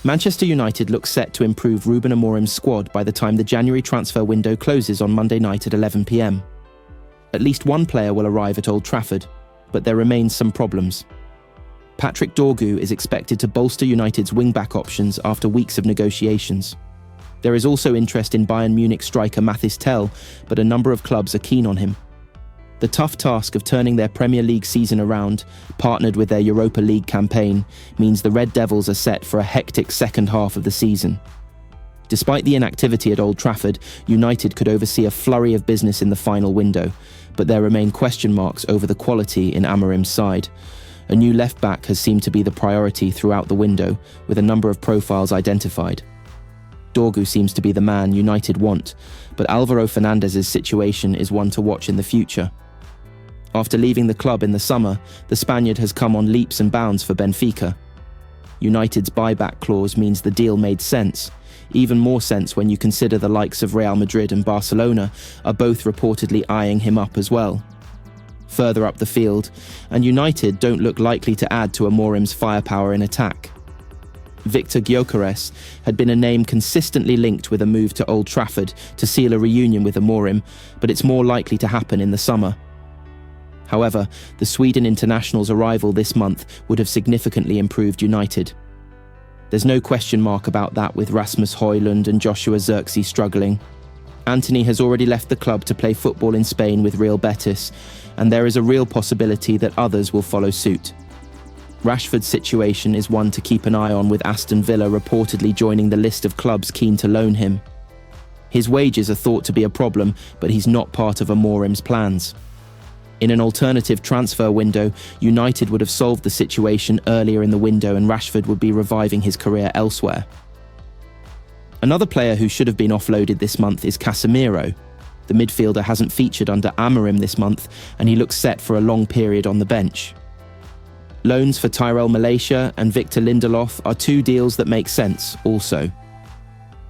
Manchester United look set to improve Ruben Amorim's squad by the time the January transfer window closes on Monday night at 11 p.m. At least one player will arrive at Old Trafford, but there remains some problems. Patrick Dorgu is expected to bolster United's wing-back options after weeks of negotiations. There is also interest in Bayern Munich striker Mathys Tel, but a number of clubs are keen on him. The tough task of turning their Premier League season around, partnered with their Europa League campaign, means the Red Devils are set for a hectic second half of the season. Despite the inactivity at Old Trafford, United could oversee a flurry of business in the final window, but there remain question marks over the quality in Amorim's side. A new left-back has seemed to be the priority throughout the window, with a number of profiles identified. Dorgu seems to be the man United want, but Alvaro Fernandes' situation is one to watch in the future. After leaving the club in the summer, the Spaniard has come on leaps and bounds for Benfica. United's buyback clause means the deal made sense, even more sense when you consider the likes of Real Madrid and Barcelona are both reportedly eyeing him up as well. Further up the field, and United don't look likely to add to Amorim's firepower in attack. Victor Gyökeres had been a name consistently linked with a move to Old Trafford to seal a reunion with Amorim, but it's more likely to happen in the summer. However, the Sweden international's arrival this month would have significantly improved United. There's no question mark about that with Rasmus Højlund and Joshua Zirkzee struggling. Antony has already left the club to play football in Spain with Real Betis, and there is a real possibility that others will follow suit. Rashford's situation is one to keep an eye on, with Aston Villa reportedly joining the list of clubs keen to loan him. His wages are thought to be a problem, but he's not part of Amorim's plans. In an alternative transfer window, United would have solved the situation earlier in the window and Rashford would be reviving his career elsewhere. Another player who should have been offloaded this month is Casemiro. The midfielder hasn't featured under Amorim this month and he looks set for a long period on the bench. Loans for Tyrell Malacia and Victor Lindelof are two deals that make sense also.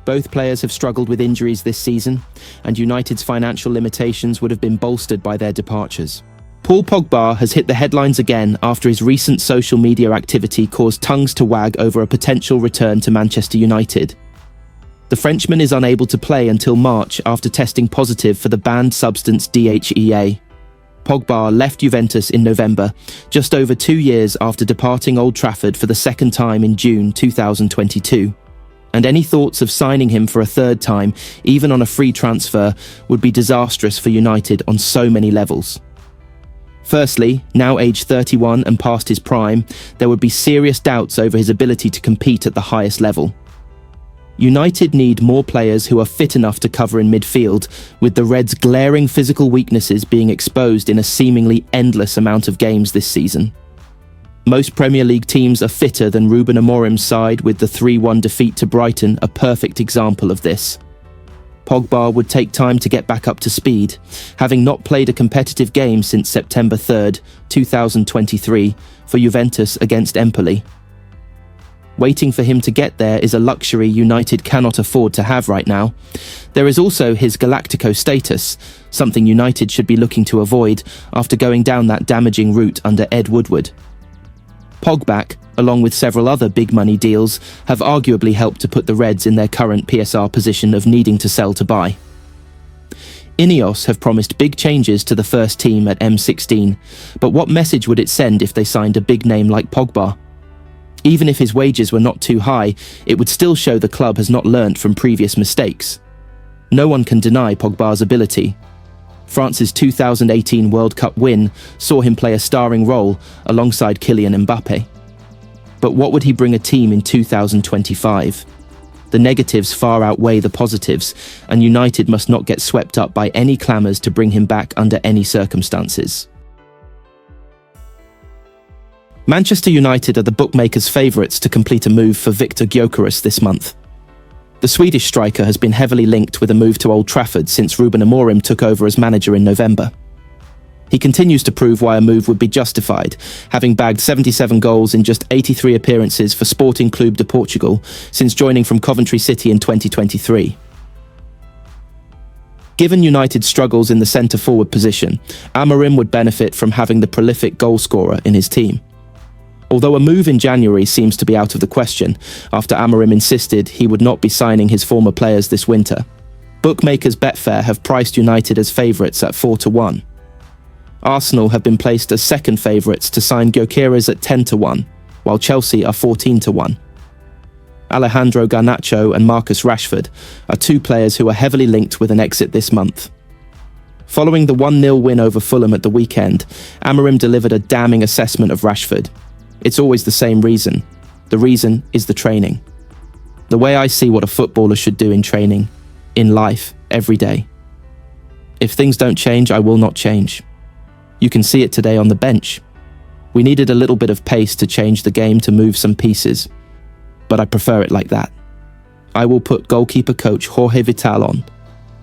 Both players have struggled with injuries this season, and United's financial limitations would have been bolstered by their departures. Paul Pogba has hit the headlines again after his recent social media activity caused tongues to wag over a potential return to Manchester United. The Frenchman is unable to play until March after testing positive for the banned substance DHEA. Pogba left Juventus in November, just over 2 years after departing Old Trafford for the second time in June 2022. And any thoughts of signing him for a third time, even on a free transfer, would be disastrous for United on so many levels. Firstly, now aged 31 and past his prime, there would be serious doubts over his ability to compete at the highest level. United need more players who are fit enough to cover in midfield, with the Reds' glaring physical weaknesses being exposed in a seemingly endless amount of games this season. Most Premier League teams are fitter than Ruben Amorim's side, with the 3-1 defeat to Brighton a perfect example of this. Pogba would take time to get back up to speed, having not played a competitive game since September 3rd, 2023, for Juventus against Empoli. Waiting for him to get there is a luxury United cannot afford to have right now. There is also his Galactico status, something United should be looking to avoid after going down that damaging route under Ed Woodward. Pogba, along with several other big money deals, have arguably helped to put the Reds in their current PSR position of needing to sell to buy. Ineos have promised big changes to the first team at M16, but what message would it send if they signed a big name like Pogba? Even if his wages were not too high, it would still show the club has not learnt from previous mistakes. No one can deny Pogba's ability. France's 2018 World Cup win saw him play a starring role alongside Kylian Mbappe. But what would he bring a team in 2025? The negatives far outweigh the positives, and United must not get swept up by any clamours to bring him back under any circumstances. Manchester United are the bookmakers' favourites to complete a move for Victor Gyökeres this month. The Swedish striker has been heavily linked with a move to Old Trafford since Ruben Amorim took over as manager in November. He continues to prove why a move would be justified, having bagged 77 goals in just 83 appearances for Sporting Clube de Portugal since joining from Coventry City in 2023. Given United's struggles in the centre-forward position, Amorim would benefit from having the prolific goalscorer in his team. Although a move in January seems to be out of the question, after Amorim insisted he would not be signing his former players this winter, bookmakers Betfair have priced United as favourites at 4-1. Arsenal have been placed as second favourites to sign Gyökeres at 10-1, while Chelsea are 14-1. Alejandro Garnacho and Marcus Rashford are two players who are heavily linked with an exit this month. Following the 1-0 win over Fulham at the weekend, Amorim delivered a damning assessment of Rashford. It's always the same reason. The reason is the training. The way I see what a footballer should do in training, in life, every day. If things don't change, I will not change. You can see it today on the bench. We needed a little bit of pace to change the game to move some pieces, but I prefer it like that. I will put goalkeeper coach Jorge Vital on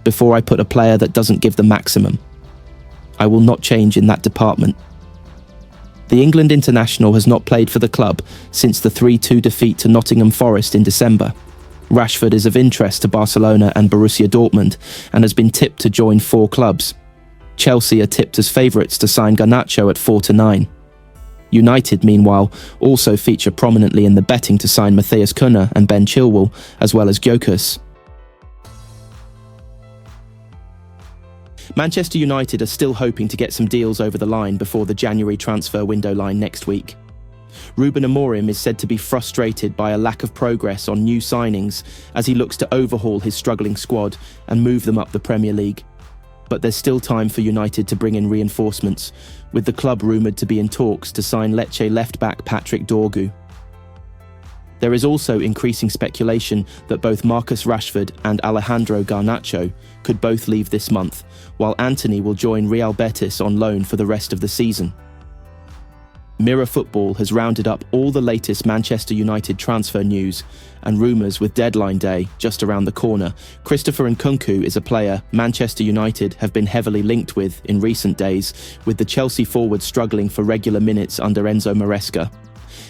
before I put a player that doesn't give the maximum. I will not change in that department. The England international has not played for the club since the 3-2 defeat to Nottingham Forest in December. Rashford is of interest to Barcelona and Borussia Dortmund and has been tipped to join 4 clubs. Chelsea are tipped as favourites to sign Garnacho at 4-9. United, meanwhile, also feature prominently in the betting to sign Matthias Cunha and Ben Chilwell, as well as Gyökeres. Manchester United are still hoping to get some deals over the line before the January transfer window line next week. Ruben Amorim is said to be frustrated by a lack of progress on new signings as he looks to overhaul his struggling squad and move them up the Premier League. But there's still time for United to bring in reinforcements, with the club rumoured to be in talks to sign Lecce left-back Patrick Dorgu. There is also increasing speculation that both Marcus Rashford and Alejandro Garnacho could both leave this month, while Antony will join Real Betis on loan for the rest of the season. Mirror Football has rounded up all the latest Manchester United transfer news and rumours with deadline day just around the corner. Christopher Nkunku is a player Manchester United have been heavily linked with in recent days, with the Chelsea forward struggling for regular minutes under Enzo Maresca.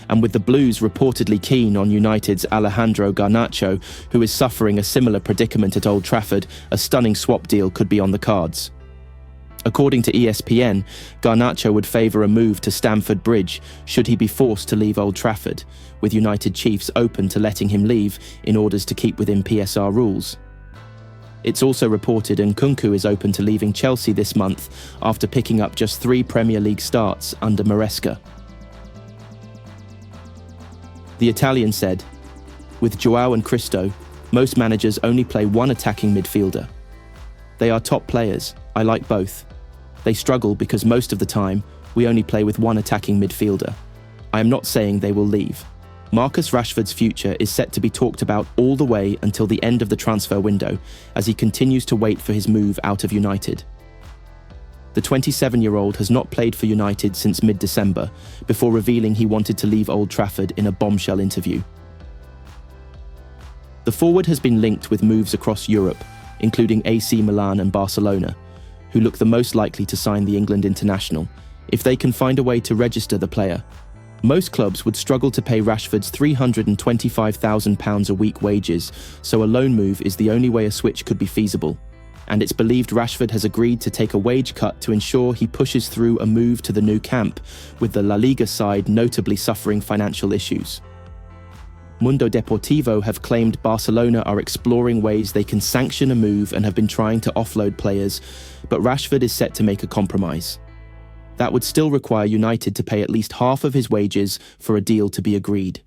And with the Blues reportedly keen on United's Alejandro Garnacho, who is suffering a similar predicament at Old Trafford, a stunning swap deal could be on the cards. According to ESPN, Garnacho would favour a move to Stamford Bridge should he be forced to leave Old Trafford, with United chiefs open to letting him leave in order to keep within PSR rules. It's also reported Nkunku is open to leaving Chelsea this month after picking up just 3 Premier League starts under Maresca. The Italian said, "With Joao and Cristo, most managers only play one attacking midfielder. They are top players, I like both. They struggle because most of the time, we only play with one attacking midfielder. I am not saying they will leave." Marcus Rashford's future is set to be talked about all the way until the end of the transfer window, as he continues to wait for his move out of United. The 27-year-old has not played for United since mid-December, before revealing he wanted to leave Old Trafford in a bombshell interview. The forward has been linked with moves across Europe, including AC Milan and Barcelona, who look the most likely to sign the England international, if they can find a way to register the player. Most clubs would struggle to pay Rashford's £325,000 a week wages, so a loan move is the only way a switch could be feasible. And it's believed Rashford has agreed to take a wage cut to ensure he pushes through a move to the new camp, with the La Liga side notably suffering financial issues. Mundo Deportivo have claimed Barcelona are exploring ways they can sanction a move and have been trying to offload players, but Rashford is set to make a compromise. That would still require United to pay at least half of his wages for a deal to be agreed.